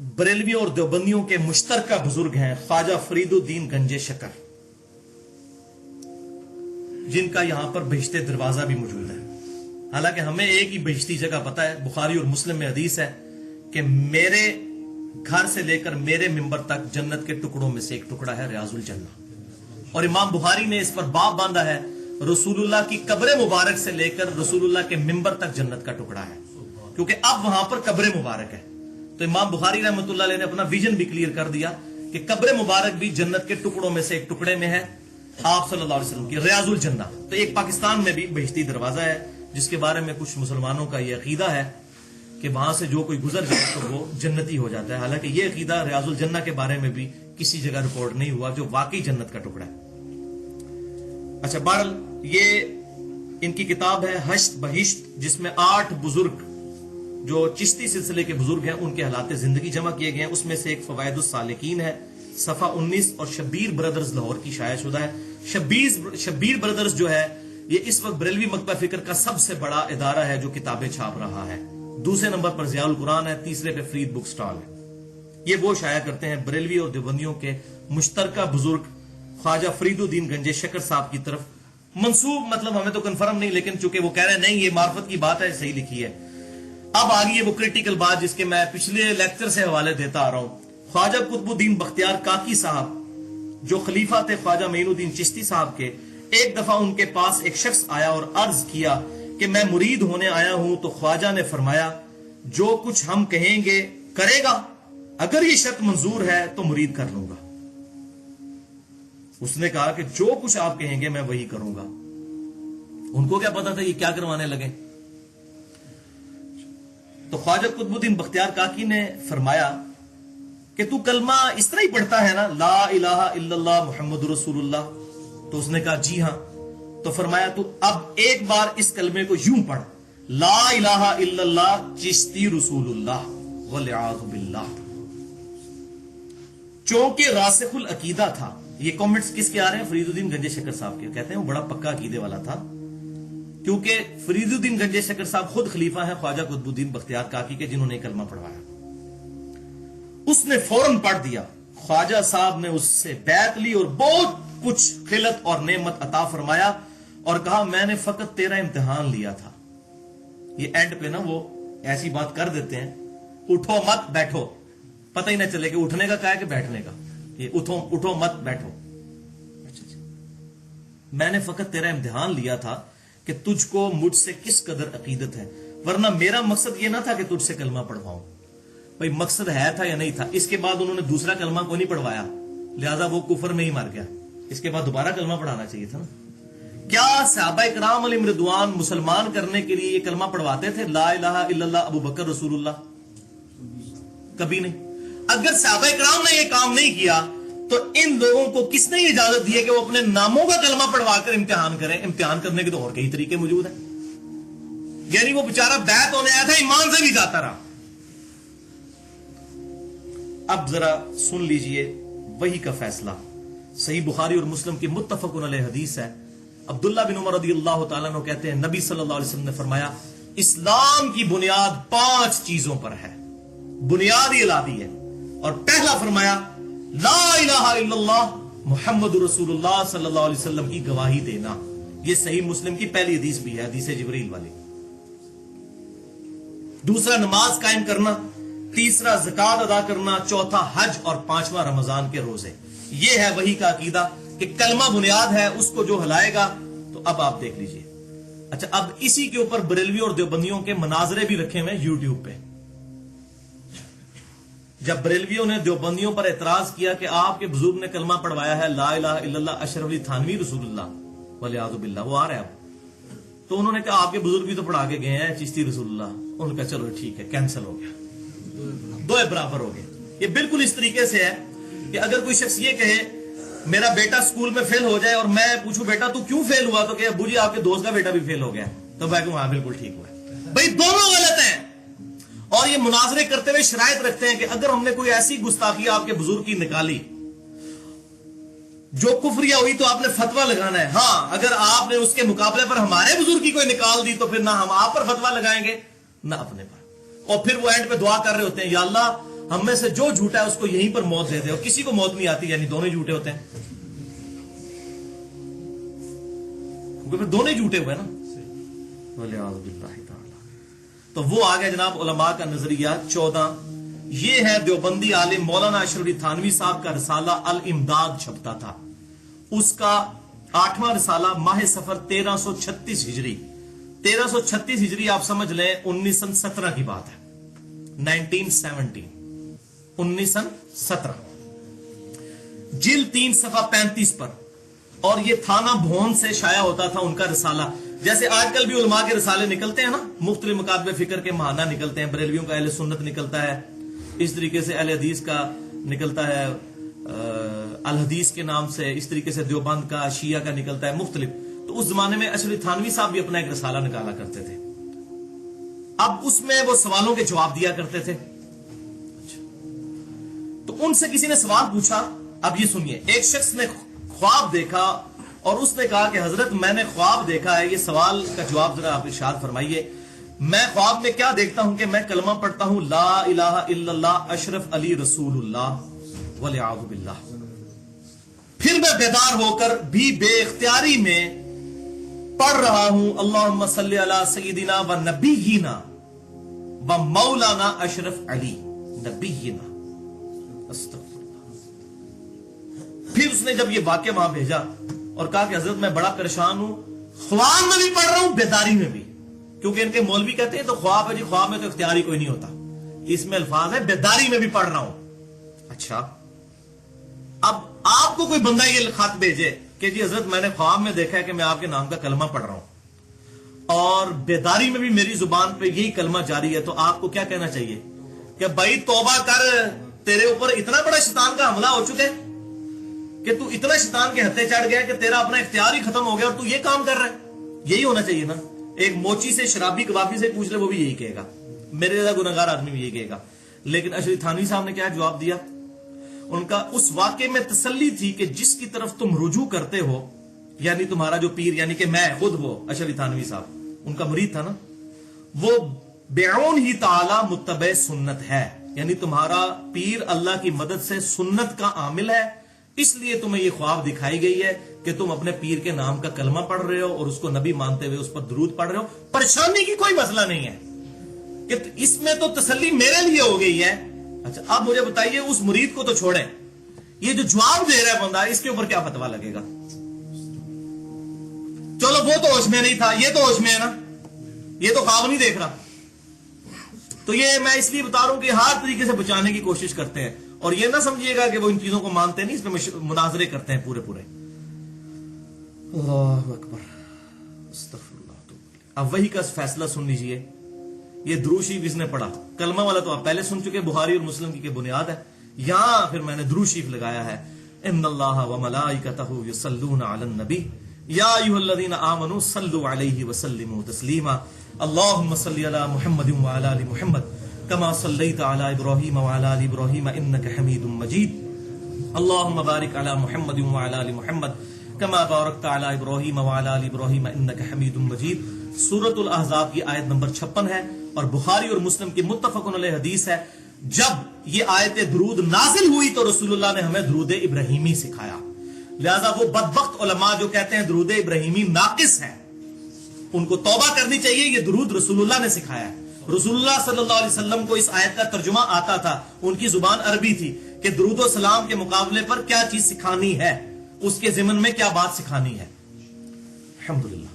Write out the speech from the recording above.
बरेलवियों और देवबंदियों के मुश्तरका बुजुर्ग हैं ख्वाजा फरीदुद्दीन गंजे शकर, जिनका यहां पर बहिश्ते दरवाजा भी मौजूद है। हालांकि हमें एक ही बहिश्ती जगह पता है, बुखारी और मुस्लिम में हदीस है कि मेरे घर से लेकर मेरे मिंबर तक जन्नत के टुकड़ों में से एक टुकड़ा है रियाजुल जन्नह। और इमाम बुखारी ने इस पर बाब बांधा है, रसूलुल्लाह की कब्र मुबारक से लेकर रसूलुल्लाह के मिंबर तक जन्नत का टुकड़ा है, क्योंकि अब वहां पर कब्र मुबारक है। तो इमाम बुखारी रहमतुल्लाह अलैह ने अपना विजन भी क्लियर कर दिया कि कब्र मुबारक भी जन्नत के टुकड़ों में से एक टुकड़े में है, आप सल्लल्लाहु अलैहि वसल्लम की रियाजुल जन्नह। तो एक पाकिस्तान में भी बहिश्ती दरवाजा है, जिसके बारे में कुछ मुसलमानों का यह अकीदा है कि वहां से जो कोई गुजर जाए तो वो जन्नती हो जाता है। हालांकि यह अकीदा रियाजुल जन्नह के बारे में भी किसी जगह रिपोर्ट नहीं हुआ जो वाकई जन्नत का टुकड़ा है। अच्छा, बहरहाल ये इनकी किताब है हश्त बहिश्त, जिसमें 8 बुजुर्ग जो चिश्ती सिलसिले के बुजुर्ग हैं उनके हालात जिंदगी जमा किए गए हैं। उसमें से एक फवायदुस सालिकीन है, सफा 19, और शब्बीर ब्रदर्स लाहौर की शाया शुदा है। शब्बीर ब्रदर्स जो है ये इस वक्त बरेलवी मकतबा फिक्र का सबसे बड़ा इदारा है जो किताबें छाप रहा है। दूसरे नंबर पर ज़ियाउल कुरान है, तीसरे पे फरीद बुक स्टॉल है। ये वो शाया करते हैं बरेलवी और देवबंदियों के मुश्तरका बुजुर्ग ख्वाजा फरीदुद्दीन गंजे शकर साहब की तरफ मंसूब, मतलब हमें तो कंफर्म नहीं, लेकिन चूंकि वो कह रहे हैं नहीं ये मार्फत की बात है, सही लिखी है। अब आ गई है वो क्रिटिकल बात जिसके मैं पिछले लेक्चर से हवाले देता आ रहा हूं। ख्वाजा कुतुबुद्दीन बख्तियार काकी साहब जो खलीफा थे ख्वाजा मोइनुद्दीन चिश्ती साहब के, एक दफा उनके पास एक शख्स आया और अर्ज किया कि मैं मुरीद होने आया हूं। तो ख्वाजा ने फरमाया जो कुछ हम कहेंगे करेगा, अगर ये शर्त मंजूर है तो मुरीद कर लूंगा। उसने कहा कि जो कुछ आप कहेंगे मैं वही करूंगा। उनको क्या पता था ये क्या करवाने लगे। तो ख्वाजा कुतुबुद्दीन बख्तियार काकी ने फरमाया कि तू कलमा इस तरह ही पढ़ता है ना, ला इलाहा इल्लल्लाह मुहम्मदुर रसूलुल्लाह। तो उसने कहा जी हां। तो फरमाया तू अब एक बार इस कलमे को यूं पढ़, ला इलाहा इल्लल्लाह चिश्ती रसूलुल्लाह वलियाज़ु बिल्लाह। चूंकि रासिखुल अकीदा था। ये कमेंट्स किसके आ रहे हैं? फरीदुद्दीन गंजे शकर साहब के। कहते हैं वो बड़ा पक्का अकीदे वाला था, क्योंकि फरीदुद्दीन गंजे शकर साहब खुद खलीफा है ख्वाजा कुतुबुद्दीन बख्तियार काकी के, जिन्होंने कलमा पढ़वाया। उसने फौरन पढ़ दिया। ख्वाजा साहब ने उससे बैत ली और बहुत कुछ खिलत और नेमत अता फरमाया और कहा मैंने फकत तेरा इम्तिहान लिया था। ये एंड पे ना वो ऐसी बात कर देते हैं, उठो मत बैठो, पता ही ना चले कि उठने का क्या है कि बैठने का। ये उठो मत बैठो। अच्छा, मैंने फकत तेरा इम्तिहान लिया था कि तुझको मुझसे किस कदर अकीदत है, वरना मेरा मकसद ये ना था कि तुझसे कलमा पढ़वाऊं। भाई मकसद है था या नहीं था? इसके बाद उन्होंने दूसरा कलमा को नहीं पढ़वाया, लिहाजा वो कुफर में ही मर गया। इसके बाद दोबारा कलमा पढ़ाना चाहिए था ना। क्या सहाबा इकराम अलैहिम रिदवान मुसलमान करने के लिए ये कलमा पढ़वाते थे, ला इलाहा इल्लल्लाह अबू बकर रसूलुल्लाह? कभी नहीं। अगर सहाबा इकराम ने ये काम नहीं किया तो इन लोगों को किसने इजाजत दी है कि वो अपने नामों का कलमा पढ़वाकर इम्तिहान करें? इम्तिहान करने के तो और कई तरीके मौजूद हैं। यानी वो बेचारा बैत होने आया था, ईमान से भी जाता रहा। अब जरा सुन लीजिए वही का फैसला। सही बुखारी और मुस्लिम की मुत्तफकुन अलैह हदीस है। अब्दुल्ला बिन उमर रदियल्लाहु ताला अन्हु कहते हैं नबी सल्लल्लाहु अलैहि वसल्लम ने फरमाया इस्लाम की बुनियाद 5 चीजों पर है, बुनियाद ही इलाही है। और पहला फरमाया ला इलाहा इल्लल्लाह मुहम्मदुर रसूलुल्लाह सल्लल्लाहु अलैहि वसल्लम की गवाही देना। यह सही मुस्लिम की पहली हदीस भी है, हदीस जिब्रील वाली। दूसरा नमाज कायम करना, तीसरा ज़कात अदा करना, चौथा हज और 5वां रमजान के रोजे। यह है वही का अकीदा कि कलमा बुनियाद है, उसको जो हिलाएगा। तो अब आप देख लीजिए। अच्छा, अब इसी के ऊपर बरेलवी और देवबंदियों के मनाजरे भी रखे हुए यूट्यूब पे। जब बरेलवियों ने देवबंदियों पर एतराज किया कि आपके बुजुर्ग ने कलमा पढ़वाया है ला इलाहा इल्लल्लाह अशरफ अली थानवी रसूलुल्लाह वलियाज़ु बिल्लाह, वो आ रहा है अब, तो उन्होंने कहा आपके बुजुर्ग भी तो पढ़ा के गए हैं चिश्ती रसूलुल्लाह। उन्होंने कहा चलो ठीक है, कैंसिल हो गया, दो बराबर हो गए। ये बिल्कुल इस तरीके से है कि अगर कोई शख्स ये कहे मेरा बेटा स्कूल में फेल हो जाए और मैं पूछूं बेटा तू क्यों फेल हुआ, तो कहे अब्बू जी आपके दोस्त का बेटा भी फेल हो गया, तो मैं कहूं हाँ बिल्कुल ठीक हुआ। भाई दोनों गलत हैं। और ये मुनाजरे करते हुए शरायत रखते हैं कि अगर हमने कोई ऐसी गुस्ताखी आपके बुजुर्ग की निकाली जो कुफरिया हुई तो आपने फतवा लगाना है। हाँ, अगर आपने उसके मुकाबले पर हमारे बुजुर्ग की कोई निकाल दी तो फिर ना हम आप पर फतवा लगाएंगे ना अपने पर। और फिर वो एंड पे दुआ कर रहे होते हैं या अल्लाह ہم میں سے جو جھوٹا ہے اس کو یہیں پر موت دے دے, اور کسی کو موت نہیں آتی, یعنی دونوں جھوٹے ہوتے ہیں, کیونکہ پھر دونوں جھوٹے ہوئے نا. تو وہ آ گیا جناب علماء کا نظریہ 14. یہ ہے دیوبندی عالم مولانا اشرف علی تھانوی صاحب کا رسالہ الامداد چھپتا تھا, اس کا 8واں رسالہ ماہ سفر 1336 ہجری. 1336 ہجری آپ سمجھ لیں 1917 کی بات ہے, 1917, 1917, جلد 3 صفحہ 35 پر. اور یہ تھانہ بھون سے شائع ہوتا تھا ان کا رسالہ. جیسے آج کل بھی علماء کے رسالے نکلتے ہیں نا, مختلف مکاتب فکر کے ماہانہ نکلتے ہیں, بریلویوں کا اہل سنت نکلتا ہے, اس طریقے سے اہل حدیث کا نکلتا ہے الحدیث کے نام سے, اس طریقے سے دیوبند کا, شیعہ کا نکلتا ہے, مختلف. تو اس زمانے میں اشرف تھانوی صاحب بھی اپنا ایک رسالہ نکالا کرتے تھے. اب اس میں وہ سوالوں کے جواب دیا کرتے تھے. تو ان سے کسی نے سوال پوچھا, اب یہ سنیے. ایک شخص نے خواب دیکھا اور اس نے کہا کہ حضرت میں نے خواب دیکھا ہے, یہ سوال کا جواب ذرا آپ ارشاد فرمائیے. میں خواب میں کیا دیکھتا ہوں کہ میں کلمہ پڑھتا ہوں لا الہ الا اللہ اشرف علی رسول اللہ والعیاذ باللہ. پھر میں بیدار ہو کر بھی بے اختیاری میں پڑھ رہا ہوں اللہم صلی علی سیدنا و نبینا و مولانا اشرف علی نبینا. پھر اس نے جب یہ واقعہ وہاں بھیجا اور کہا کہ حضرت میں بڑا پریشان ہوں, خواب میں بھی پڑھ رہا ہوں بیداری میں بھی, کیونکہ ان کے مولوی کہتے ہیں تو خواب ہے جی, خواب میں تو اختیاری کوئی نہیں ہوتا, اس میں الفاظ ہے بیداری میں بھی پڑھ رہا ہوں. اچھا, اب آپ کو کوئی بندہ یہ خط بھیجے کہ جی حضرت میں نے خواب میں دیکھا ہے کہ میں آپ کے نام کا کلمہ پڑھ رہا ہوں اور بیداری میں بھی میری زبان پہ یہی کلمہ جاری ہے, تو آپ کو کیا کہنا چاہیے کہ بھائی توبہ کر, تیرے اوپر اتنا بڑا شیطان کا حملہ ہو چکا ہے کہ تو اتنا شیطان کے ہتھے چڑھ گیا کہ تیرا اپنا اختیار ہی ختم ہو گیا اور تو یہ کام کر رہا ہے. یہی ہونا چاہیے نا. ایک موچی سے, شرابی کبابی سے پوچھ لے وہ بھی یہی کہے گا, میرے جیسا گناہگار آدمی بھی یہی کہے گا. لیکن اشرف تھانوی صاحب نے کیا جواب دیا؟ ان کا اس واقعے میں تسلی تھی کہ جس کی طرف تم رجوع کرتے ہو, یعنی تمہارا جو پیر, یعنی کہ میں خود, وہ اشرف تھانوی صاحب ان کا مرید تھا نا, وہ بعون ہی تعالی متبع سنت ہے, یعنی تمہارا پیر اللہ کی مدد سے سنت کا عامل ہے, اس لیے تمہیں یہ خواب دکھائی گئی ہے کہ تم اپنے پیر کے نام کا کلمہ پڑھ رہے ہو اور اس کو نبی مانتے ہوئے اس پر درود پڑھ رہے ہو. پریشانی کی کوئی مسئلہ نہیں ہے کہ اس میں تو تسلی میرے لیے ہو گئی ہے. اچھا, اب مجھے بتائیے اس مرید کو تو چھوڑیں, یہ جو جواب دے رہا ہے بندہ, اس کے اوپر کیا فتویٰ لگے گا؟ چلو وہ تو ہوش میں نہیں تھا, یہ تو ہوش میں ہے نا, یہ تو خواب نہیں دیکھ رہا. تو یہ میں اس لیے بتا رہا ہوں کہ ہر طریقے سے بچانے کی کوشش کرتے ہیں, اور یہ نہ سمجھیے گا کہ وہ ان چیزوں کو مانتے نہیں, اس میں مناظرے کرتے ہیں پورے پورے. اللہ اکبر, استغفر اللہ. اب وہی کا فیصلہ سن لیجئے. یہ درود شریف اس نے پڑھا, کلمہ والا تو آپ پہلے سن چکے, بخاری اور مسلم کی بنیاد ہے. یہاں پھر میں نے درود شریف لگایا ہے, ان اللہ وملائکتہ یصلون علی النبی یا ایھا الذین آمنوا صلوا علیہ وسلموا تسلیما اللہم صلی علی محمد وعلی آل محمد کما صلیت علی ابراہیم وعلی آل ابراہیم انک حمید مجید اللہم بارک علی محمد وعلی آل محمد کما بارکت علی ابراہیم وعلی آل ابراہیم انک حمید مجید. سورۃ الاحزاب کی آیت نمبر 56 ہے اور بخاری اور مسلم کی متفق علیہ حدیث ہے. جب یہ آیت درود نازل ہوئی تو رسول اللہ نے ہمیں درود ابراہیمی سکھایا. لہذا وہ بدبخت علماء جو کہتے ہیں درود ابراہیمی ناقص ہے, ان کو توبہ کرنی چاہیے. یہ درود رسول اللہ نے سکھایا ہے. رسول اللہ صلی اللہ علیہ وسلم کو اس آیت کا ترجمہ آتا تھا, ان کی زبان عربی تھی کہ درود و سلام کے مقابلے پر کیا چیز سکھانی ہے, اس کے ضمن میں کیا بات سکھانی ہے. الحمدللہ.